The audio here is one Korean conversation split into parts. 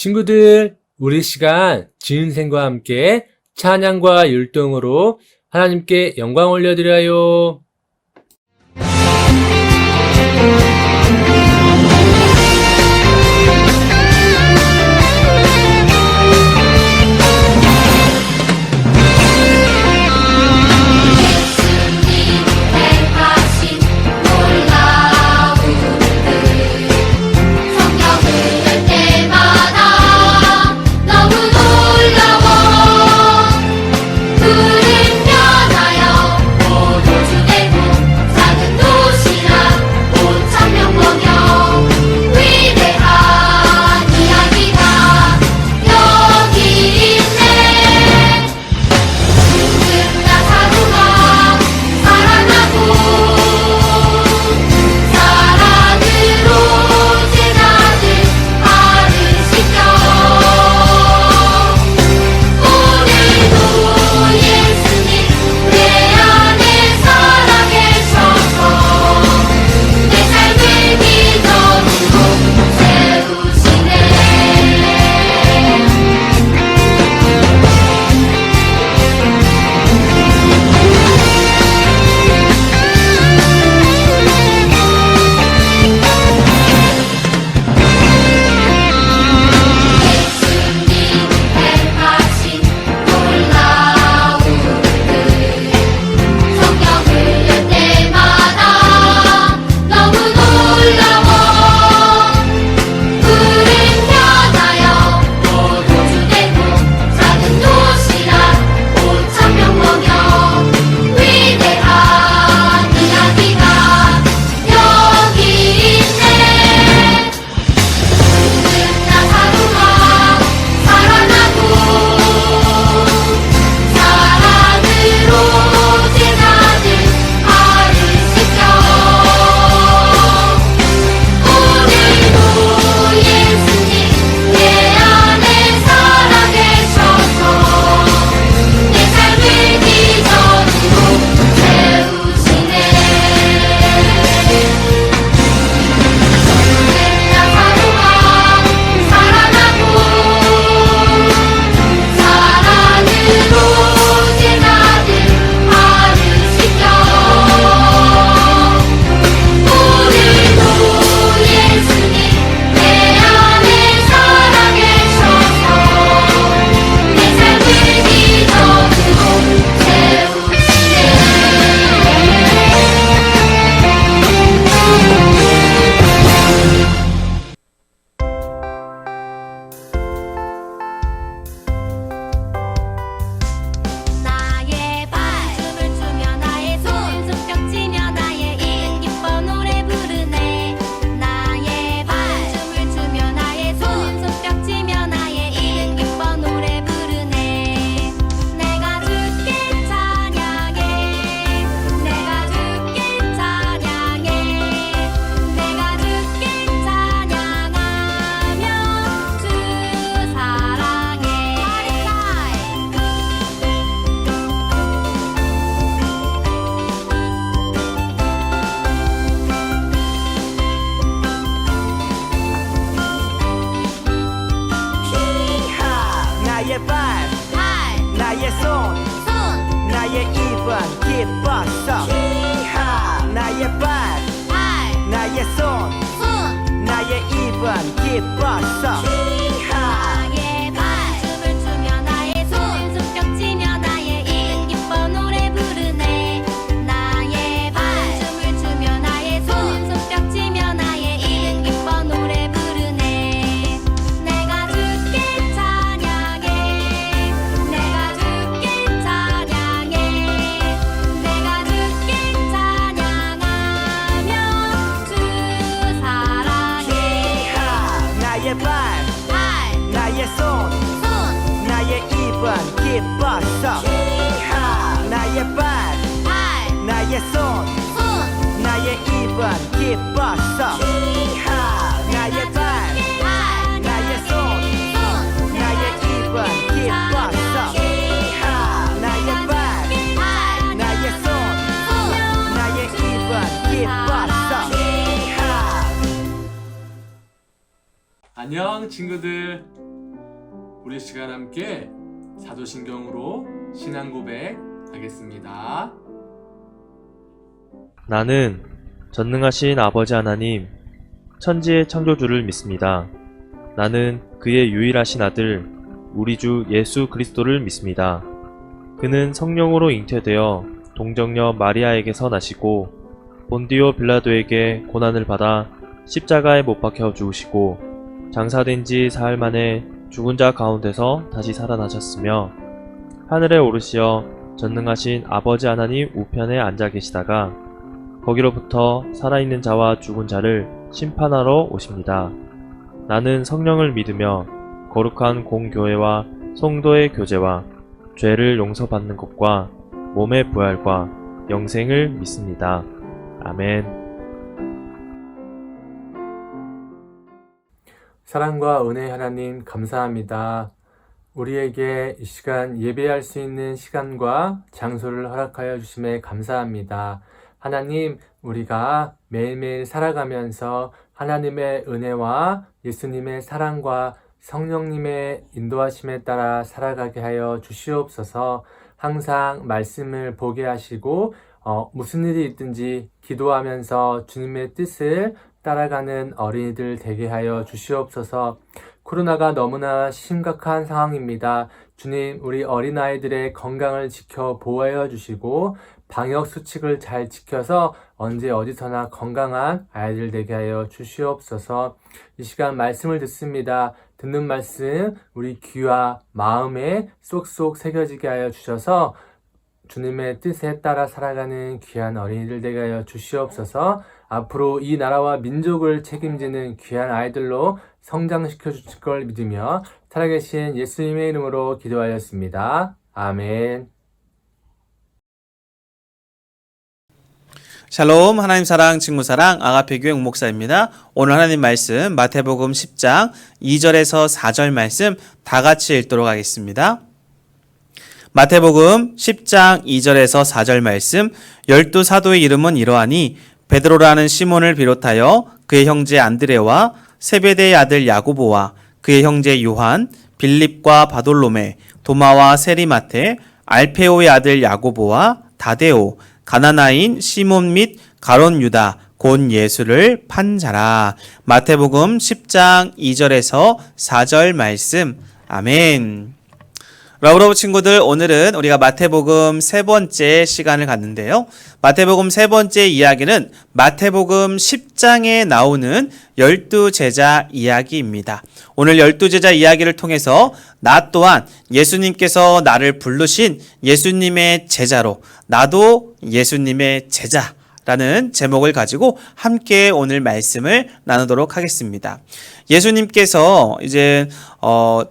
친구들, 우리 시간 지은생과 함께 찬양과 율동으로 하나님께 영광 올려드려요. 나의 손 나의 입은 기뻤어 나의 발 나의 손 나의 입은 기뻤어 나의 발 춤을 추며 나의 손 손뼉치며 나의 입 기뻐 노래 부르네 나의 발 춤을 추며 나의 손 손뼉치며 나의 입 기뻐 노래 부르네 내가 주께 찬양해 내가 주께 찬양해 내가 주께 찬양하며 주 사랑해 나의 발 나의 손 나의 입은 기뻤어 나의 발 나의 손 나의 입은 기뻤어 나의 발 나의 손 나의 입은 기뻤어 나의 발 나의 손 나의 입은 기뻤어 안녕 친구들. 우리 시간 함께 사도신경으로 신앙 고백 하겠습니다. 나는 전능하신 아버지 하나님, 천지의 창조주를 믿습니다. 나는 그의 유일하신 아들, 우리 주 예수 그리스도를 믿습니다. 그는 성령으로 잉태되어 동정녀 마리아에게서 나시고 본디오 빌라도에게 고난을 받아 십자가에 못 박혀 죽으시고 장사된 지 사흘 만에 죽은 자 가운데서 다시 살아나셨으며 하늘에 오르시어 전능하신 아버지 하나님 우편에 앉아 계시다가 거기로부터 살아있는 자와 죽은 자를 심판하러 오십니다. 나는 성령을 믿으며 거룩한 공교회와 성도의 교제와 죄를 용서받는 것과 몸의 부활과 영생을 믿습니다. 아멘. 사랑과 은혜 하나님 감사합니다. 우리에게 이 시간 예배할 수 있는 시간과 장소를 허락하여 주심에 감사합니다. 하나님, 우리가 매일매일 살아가면서 하나님의 은혜와 예수님의 사랑과 성령님의 인도하심에 따라 살아가게 하여 주시옵소서. 항상 말씀을 보게 하시고 무슨 일이 있든지 기도하면서 주님의 뜻을 따라가는 어린이들 되게 하여 주시옵소서. 코로나가 너무나 심각한 상황입니다. 주님, 우리 어린아이들의 건강을 지켜 보호하여 주시고 방역 수칙을 잘 지켜서 언제 어디서나 건강한 아이들 되게 하여 주시옵소서. 이 시간 말씀을 듣습니다. 듣는 말씀 우리 귀와 마음에 쏙쏙 새겨지게 하여 주셔서 주님의 뜻에 따라 살아가는 귀한 어린이들 되게 하여 주시옵소서. 앞으로 이 나라와 민족을 책임지는 귀한 아이들로 성장시켜 주실 걸 믿으며 살아계신 예수님의 이름으로 기도하였습니다. 아멘. 샬롬, 하나님 사랑, 친구 사랑, 아가페교회 옥목사입니다. 오늘 하나님 말씀 마태복음 10장 2절에서 4절 말씀 다 같이 읽도록 하겠습니다. 마태복음 10장 2절에서 4절 말씀, 12사도의 이름은 이러하니 베드로라는 시몬을 비롯하여 그의 형제 안드레와 세베대의 아들 야고보와 그의 형제 요한, 빌립과 바돌로메, 도마와 세리마테, 알페오의 아들 야고보와 다데오, 가나나인 시몬 및 가론 유다, 곧 예수를 판 자라. 마태복음 10장 2절에서 4절 말씀. 아멘. 러브러브 친구들, 오늘은 우리가 마태복음 세 번째 시간을 갖는데요. 마태복음 세 번째 이야기는 마태복음 10장에 나오는 12제자 이야기입니다. 오늘 12제자 이야기를 통해서 나 또한 예수님께서 나를 부르신 예수님의 제자로, 나도 예수님의 제자라는 제목을 가지고 함께 오늘 말씀을 나누도록 하겠습니다. 예수님께서 이제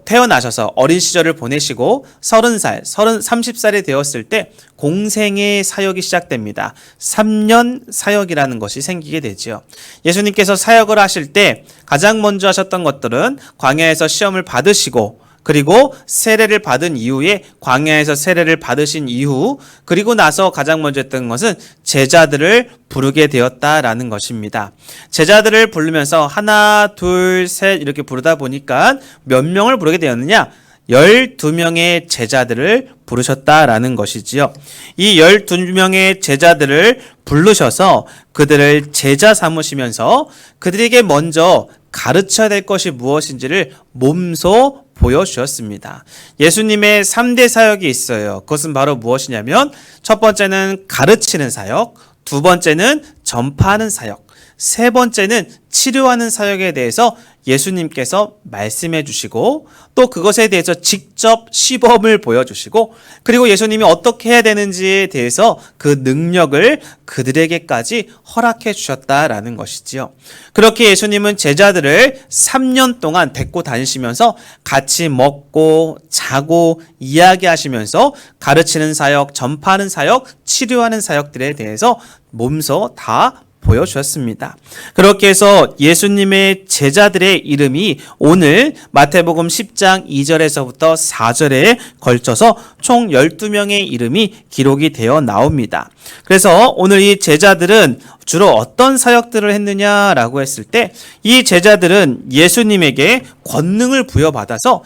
태어나셔서 어린 시절을 보내시고 30살이 되었을 때 공생의 사역이 시작됩니다. 3년 사역이라는 것이 생기게 되죠. 예수님께서 사역을 하실 때 가장 먼저 하셨던 것들은 광야에서 시험을 받으시고, 그리고 세례를 받은 이후에 광야에서 세례를 받으신 이후, 그리고 나서 가장 먼저 했던 것은 제자들을 부르게 되었다라는 것입니다. 제자들을 부르면서 하나, 둘, 셋 이렇게 부르다 보니까 몇 명을 부르게 되었느냐? 12명의 제자들을 부르셨다라는 것이지요. 이 12명의 제자들을 부르셔서 그들을 제자 삼으시면서 그들에게 먼저 가르쳐야 될 것이 무엇인지를 몸소 보여주셨습니다. 예수님의 3대 사역이 있어요. 그것은 바로 무엇이냐면 첫 번째는 가르치는 사역, 두 번째는 전파하는 사역, 세 번째는 치료하는 사역에 대해서 예수님께서 말씀해 주시고 또 그것에 대해서 직접 시범을 보여주시고 그리고 예수님이 어떻게 해야 되는지에 대해서 그 능력을 그들에게까지 허락해 주셨다라는 것이지요. 그렇게 예수님은 제자들을 3년 동안 데리고 다니시면서 같이 먹고 자고 이야기하시면서 가르치는 사역, 전파하는 사역, 치료하는 사역들에 대해서 몸소 다 보여주셨습니다. 그렇게 해서 예수님의 제자들의 이름이 오늘 마태복음 10장 2절에서부터 4절에 걸쳐서 총 12명의 이름이 기록이 되어 나옵니다. 그래서 오늘 이 제자들은 주로 어떤 사역들을 했느냐라고 했을 때 이 제자들은 예수님에게 권능을 부여받아서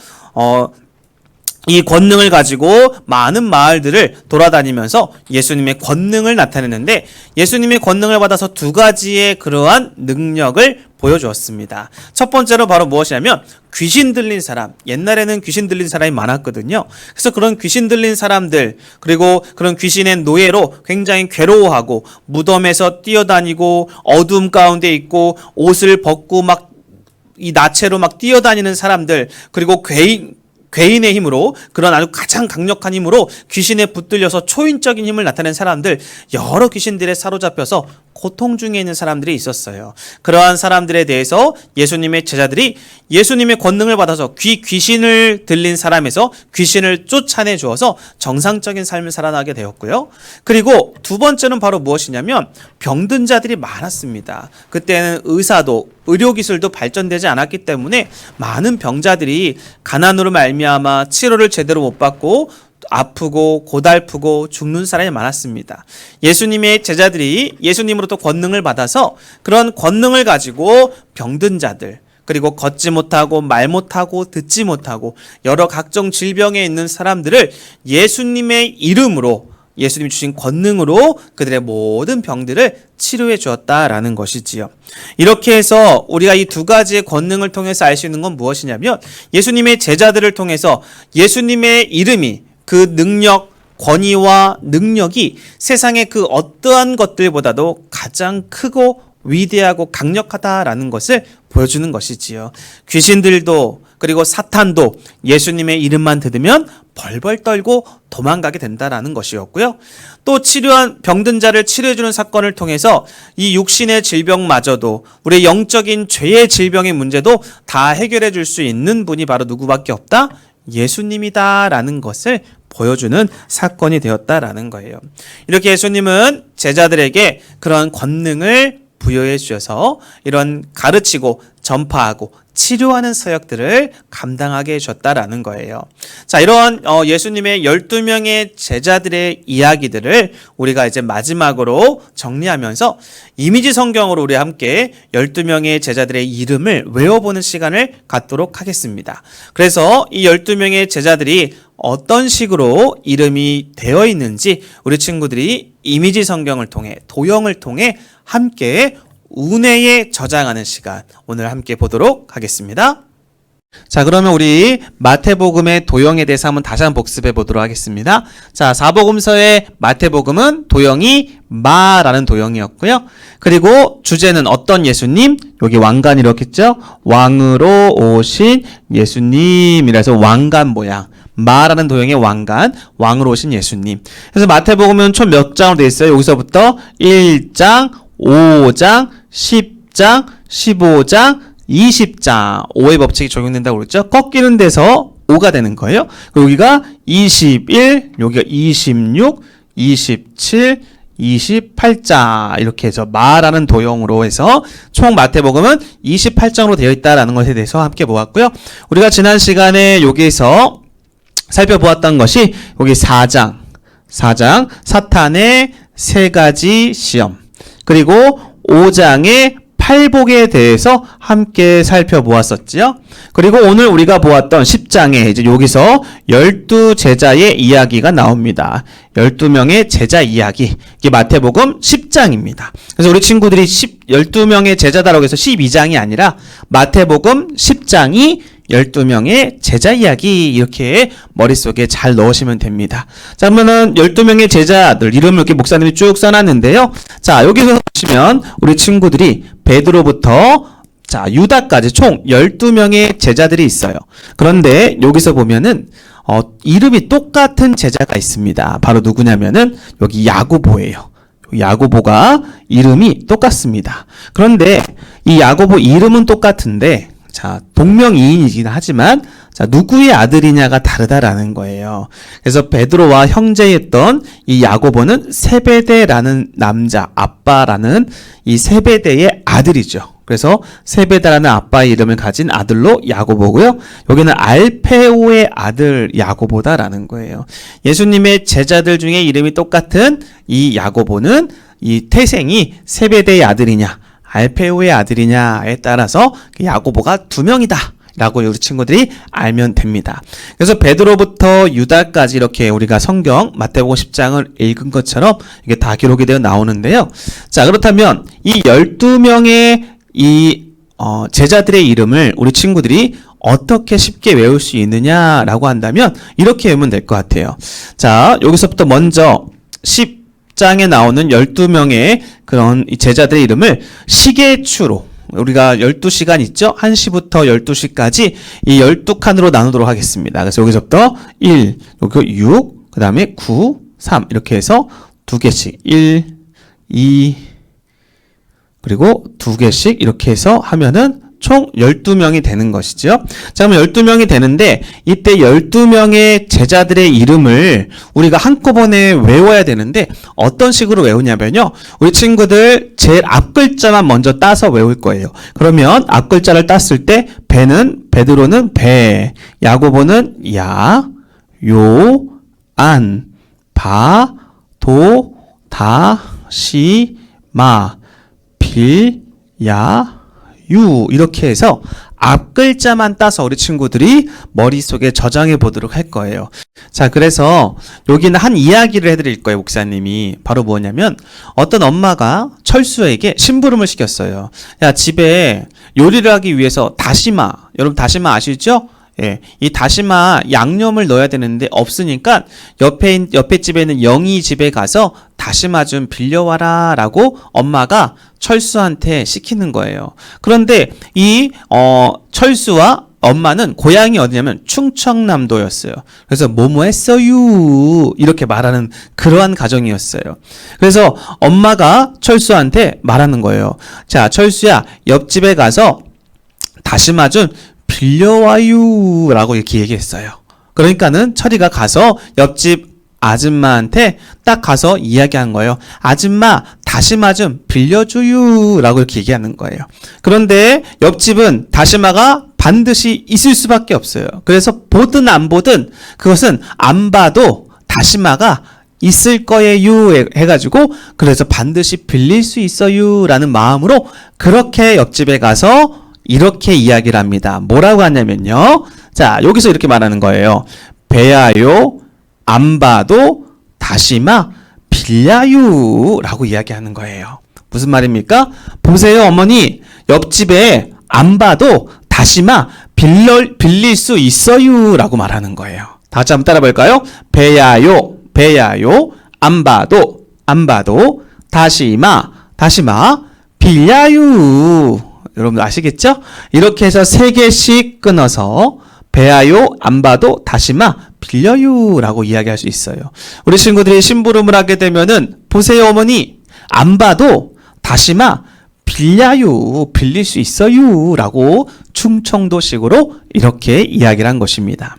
이 권능을 가지고 많은 마을들을 돌아다니면서 예수님의 권능을 나타내는데 예수님의 권능을 받아서 두 가지의 그러한 능력을 보여주었습니다. 첫 번째로 바로 무엇이냐면 귀신 들린 사람. 옛날에는 귀신 들린 사람이 많았거든요. 그래서 그런 귀신 들린 사람들 그리고 그런 귀신의 노예로 굉장히 괴로워하고 무덤에서 뛰어다니고 어둠 가운데 있고 옷을 벗고 막 이 나체로 막 뛰어다니는 사람들 그리고 괴인의 힘으로 그런 아주 가장 강력한 힘으로 귀신에 붙들려서 초인적인 힘을 나타낸 사람들 여러 귀신들에 사로잡혀서 고통 중에 있는 사람들이 있었어요. 그러한 사람들에 대해서 예수님의 제자들이 예수님의 권능을 받아서 귀신을 들린 사람에서 귀신을 쫓아내 주어서 정상적인 삶을 살아나게 되었고요. 그리고 두 번째는 바로 무엇이냐면 병든 자들이 많았습니다. 그때는 의료기술도 발전되지 않았기 때문에 많은 병자들이 가난으로 말미암아 치료를 제대로 못 받고 아프고 고달프고 죽는 사람이 많았습니다. 예수님의 제자들이 예수님으로부터 권능을 받아서 그런 권능을 가지고 병든 자들 그리고 걷지 못하고 말 못하고 듣지 못하고 여러 각종 질병에 있는 사람들을 예수님의 이름으로 예수님이 주신 권능으로 그들의 모든 병들을 치료해 주었다라는 것이지요. 이렇게 해서 우리가 이 두 가지의 권능을 통해서 알 수 있는 건 무엇이냐면 예수님의 제자들을 통해서 예수님의 이름이 그 능력, 권위와 능력이 세상의 그 어떠한 것들보다도 가장 크고 위대하고 강력하다라는 것을 보여주는 것이지요. 귀신들도 그리고 사탄도 예수님의 이름만 들으면 벌벌 떨고 도망가게 된다라는 것이었고요. 또 치료한 병든 자를 치료해주는 사건을 통해서 이 육신의 질병마저도 우리의 영적인 죄의 질병의 문제도 다 해결해 줄 수 있는 분이 바로 누구밖에 없다? 예수님이다라는 것을 보여주는 사건이 되었다라는 거예요. 이렇게 예수님은 제자들에게 그런 권능을 부여해 주셔서 이런 가르치고 전파하고 치료하는 사역들을 감당하게 해주셨다라는 거예요. 자, 이런 예수님의 12명의 제자들의 이야기들을 우리가 이제 마지막으로 정리하면서 이미지 성경으로 우리 함께 12명의 제자들의 이름을 외워보는 시간을 갖도록 하겠습니다. 그래서 이 12명의 제자들이 어떤 식으로 이름이 되어 있는지 우리 친구들이 이미지 성경을 통해 도형을 통해 함께 운해에 저장하는 시간 오늘 함께 보도록 하겠습니다. 자, 그러면 우리 마태복음의 도형에 대해서 한번 다시 한번 복습해 보도록 하겠습니다. 자, 사복음서의 마태복음은 도형이 마라는 도형이었고요. 그리고 주제는 어떤 예수님? 여기 왕관 이렇겠죠? 왕으로 오신 예수님이라서 왕관 모양. 마라는 도형의 왕관, 왕으로 오신 예수님. 그래서 마태복음은 총 몇 장으로 되어 있어요? 여기서부터 1장, 5장, 10장, 15장, 20장. 5의 법칙이 적용된다고 그랬죠? 꺾이는 데서 5가 되는 거예요. 여기가 21, 여기가 26, 27, 28장 이렇게 해서 마라는 도형으로 해서 총 마태복음은 28장으로 되어 있다라는 것에 대해서 함께 보았고요. 우리가 지난 시간에 여기에서 살펴보았던 것이 여기 4장 사탄의 세 가지 시험 그리고 5장의 팔복에 대해서 함께 살펴보았었지요. 그리고 오늘 우리가 보았던 10장에 이제 여기서 12제자의 이야기가 나옵니다. 12명의 제자 이야기. 이게 마태복음 10장입니다. 그래서 우리 친구들이 12명의 제자다라고 해서 12장이 아니라 마태복음 10장이 12명의 제자 이야기 이렇게 머릿속에 잘 넣으시면 됩니다. 자, 그러면은 12명의 제자들 이름을 이렇게 목사님이 쭉 써놨는데요. 자, 여기서 보시면 우리 친구들이 베드로부터 자, 유다까지 총 12명의 제자들이 있어요. 그런데 여기서 보면은 이름이 똑같은 제자가 있습니다. 바로 누구냐면은 여기 야고보예요. 야고보가 이름이 똑같습니다. 그런데 이 야고보 이름은 똑같은데 자, 동명이인이긴 하지만 자, 누구의 아들이냐가 다르다라는 거예요. 그래서 베드로와 형제였던 이 야고보는 세베대라는 남자, 아빠라는 이 세베대의 아들이죠. 그래서 세베다라는 아빠의 이름을 가진 아들로 야고보고요. 여기는 알페오의 아들 야고보다라는 거예요. 예수님의 제자들 중에 이름이 똑같은 이 야고보는 이 태생이 세베대의 아들이냐 알페오의 아들이냐에 따라서 야고보가 2명이다 라고 우리 친구들이 알면 됩니다. 그래서 베드로부터 유다까지 이렇게 우리가 성경 마태복음 10장을 읽은 것처럼 이게 다 기록이 되어 나오는데요. 자, 그렇다면 이 12명의 제자들의 이름을 우리 친구들이 어떻게 쉽게 외울 수 있느냐라고 한다면 이렇게 외우면 될 것 같아요. 자, 여기서부터 먼저 10장에 나오는 12명의 그런 제자들의 이름을 시계추로 우리가 12시간 있죠? 1시부터 12시까지 이 12칸으로 나누도록 하겠습니다. 그래서 여기서부터 1, 여기 6, 그 다음에 9, 3 이렇게 해서 2개씩 1, 2 그리고 2개씩 이렇게 해서 하면은 총 12명이 되는 것이죠. 자, 그럼 12명이 되는데 이때 12명의 제자들의 이름을 우리가 한꺼번에 외워야 되는데 어떤 식으로 외우냐면요. 우리 친구들 제일 앞 글자만 먼저 따서 외울 거예요. 그러면 앞 글자를 땄을 때 베드로는 배, 야고보는 야, 요, 안, 바, 도, 다, 시, 마, 빌, 야, 유 이렇게 해서 앞 글자만 따서 우리 친구들이 머릿속에 저장해 보도록 할 거예요. 자, 그래서 여기는 한 이야기를 해드릴 거예요. 목사님이 바로 뭐냐면 어떤 엄마가 철수에게 심부름을 시켰어요. 야, 집에 요리를 하기 위해서 다시마, 여러분 다시마 아시죠? 예, 이 다시마 양념을 넣어야 되는데 없으니까 옆에 집에 있는 영희 집에 가서 다시마 좀 빌려와라 라고 엄마가 철수한테 시키는 거예요. 그런데 이 철수와 엄마는 고향이 어디냐면 충청남도였어요. 그래서 뭐뭐 했어요 이렇게 말하는 그러한 가정이었어요. 그래서 엄마가 철수한테 말하는 거예요. 자, 철수야, 옆집에 가서 다시마 좀 빌려와요 라고 이렇게 얘기했어요. 그러니까는 철이가 가서 옆집 아줌마한테 딱 가서 이야기한 거예요. 아줌마, 다시마 좀 빌려줘요 라고 이렇게 얘기하는 거예요. 그런데 옆집은 다시마가 반드시 있을 수밖에 없어요. 그래서 보든 안 보든 그것은 안 봐도 다시마가 있을 거예요 해가지고 그래서 반드시 빌릴 수 있어요 라는 마음으로 그렇게 옆집에 가서 이렇게 이야기를 합니다. 뭐라고 하냐면요. 자, 여기서 이렇게 말하는 거예요. 배야요, 안 봐도 다시마 빌려요 라고 이야기하는 거예요. 무슨 말입니까? 보세요, 어머니. 옆집에 안 봐도 다시마 빌릴 수 있어요 라고 말하는 거예요. 다 같이 한번 따라 볼까요? 배야요, 안 봐도 다시마 빌려요. 여러분 아시겠죠? 이렇게 해서 3개씩 끊어서 배아요, 안 봐도 다시마 빌려요 라고 이야기할 수 있어요. 우리 친구들이 심부름을 하게 되면은 보세요, 어머니. 안 봐도 다시마 빌려요, 빌릴 수 있어요 라고 충청도식으로 이렇게 이야기를 한 것입니다.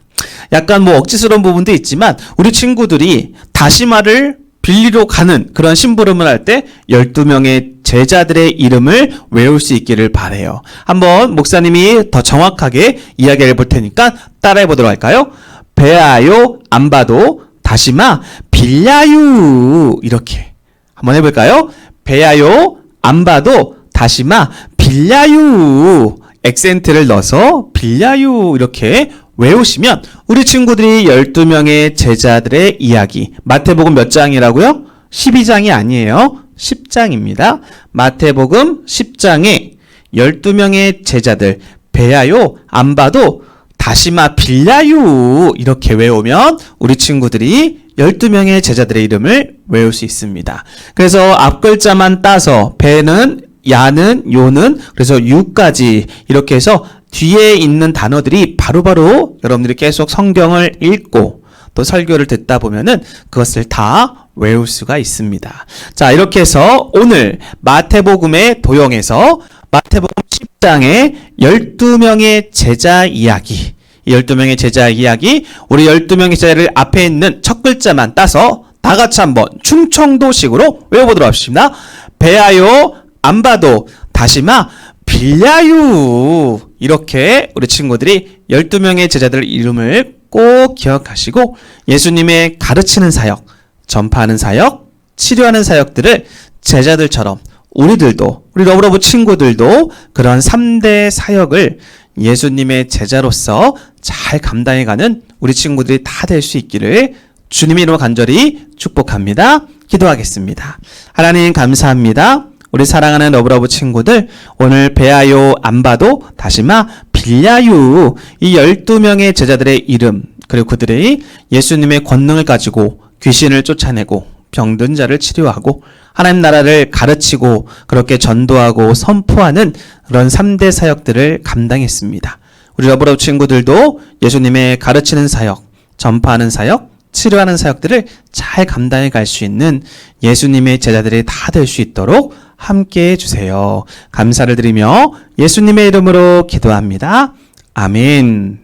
약간 뭐 억지스러운 부분도 있지만 우리 친구들이 다시마를 빌리러 가는 그런 심부름을 할 때 12명의 제자들의 이름을 외울 수 있기를 바라요. 한번 목사님이 더 정확하게 이야기를 해볼 테니까 따라해 보도록 할까요? 배아요, 안 봐도 다시마 빌려요. 이렇게 한번 해볼까요? 배아요, 안 봐도 다시마 빌려요. 액센트를 넣어서 빌려요. 이렇게 외우시면 우리 친구들이 12명의 제자들의 이야기, 마태복음 몇 장이라고요? 12장이 아니에요. 10장입니다. 마태복음 10장에 12명의 제자들 배아요, 안 봐도 다시마 빌려요 이렇게 외우면 우리 친구들이 12명의 제자들의 이름을 외울 수 있습니다. 그래서 앞글자만 따서 배는, 야는, 요는 그래서 유까지 이렇게 해서 뒤에 있는 단어들이 바로바로 여러분들이 계속 성경을 읽고 또 설교를 듣다 보면은 그것을 다 외울 수가 있습니다. 자, 이렇게 해서 오늘 마태복음의 도형에서 마태복음 10장의 12명의 제자 이야기, 이 12명의 제자 이야기, 우리 12명의 제자를 앞에 있는 첫 글자만 따서 다 같이 한번 충청도식으로 외워보도록 합시다. 배아요, 안 봐도 다시마 빌려요. 이렇게 우리 친구들이 12명의 제자들 이름을 꼭 기억하시고 예수님의 가르치는 사역, 전파하는 사역, 치료하는 사역들을 제자들처럼 우리 러브러브 친구들도 그런 3대 사역을 예수님의 제자로서 잘 감당해가는 우리 친구들이 다 될 수 있기를 주님의 이름으로 간절히 축복합니다. 기도하겠습니다. 하나님 감사합니다. 우리 사랑하는 러브러브 친구들, 오늘 베아요, 안바도, 다시마, 빌야유 이 12명의 제자들의 이름, 그리고 그들의 예수님의 권능을 가지고 귀신을 쫓아내고 병든 자를 치료하고 하나님 나라를 가르치고 그렇게 전도하고 선포하는 그런 3대 사역들을 감당했습니다. 우리 러브러브 친구들도 예수님의 가르치는 사역, 전파하는 사역, 치료하는 사역들을 잘 감당해 갈 수 있는 예수님의 제자들이 다 될 수 있도록 함께 해주세요. 감사를 드리며 예수님의 이름으로 기도합니다. 아멘.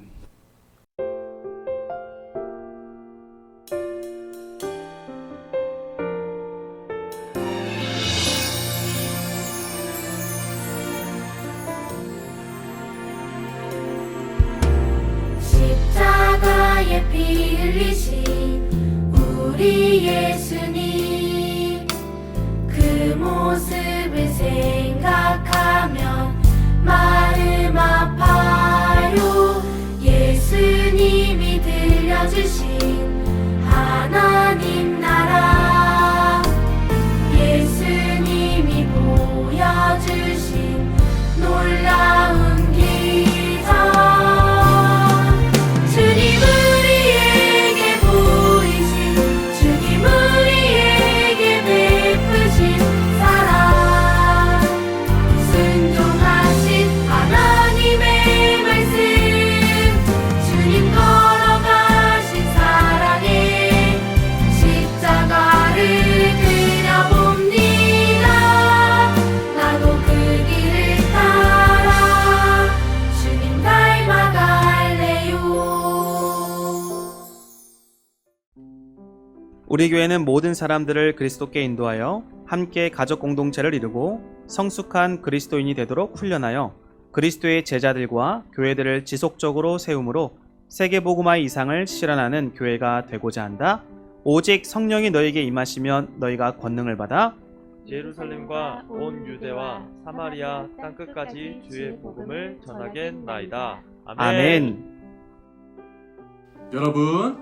십자가에 피 흘리신 우리 예수님, 그 모습을 생각하면 마음 아파요. 예수님이 들려주신 하나님 나라, 예수님이 보여주신 놀라운 기적, 주님 우리에게 보이신, 주님 우리에게 베푸신 사랑, 순종하신 하나님의 말씀, 주님 걸어가신 사랑에 십자가를 그려봅니다. 나도 그 길을 따라 주님 닮아갈래요. 우리 교회는 모든 사람들을 그리스도께 인도하여 함께 가족 공동체를 이루고 성숙한 그리스도인이 되도록 훈련하여 그리스도의 제자들과 교회들을 지속적으로 세움으로 세계복음화의 이상을 실현하는 교회가 되고자 한다. 오직 성령이 너에게 임하시면 너희가 권능을 받아 예루살렘과 온 유대와 사마리아 땅끝까지 주의 복음을 전하겠나이다. 아멘. 여러분,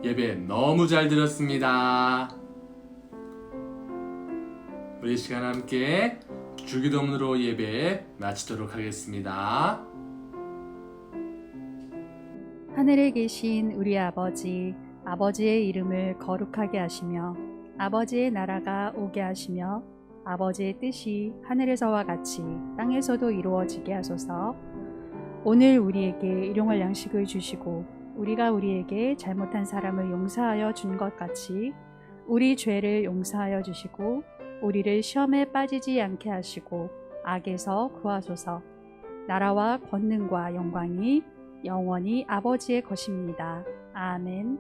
예배 너무 잘 들었습니다. 우리 이 시간 함께 주기도문으로 예배 마치도록 하겠습니다. 하늘에 계신 우리 아버지, 아버지의 이름을 거룩하게 하시며 아버지의 나라가 오게 하시며 아버지의 뜻이 하늘에서와 같이 땅에서도 이루어지게 하소서. 오늘 우리에게 일용할 양식을 주시고 우리가 우리에게 잘못한 사람을 용서하여 준 것 같이 우리 죄를 용서하여 주시고 우리를 시험에 빠지지 않게 하시고 악에서 구하소서. 나라와 권능과 영광이 영원히 아버지의 것입니다. 아멘.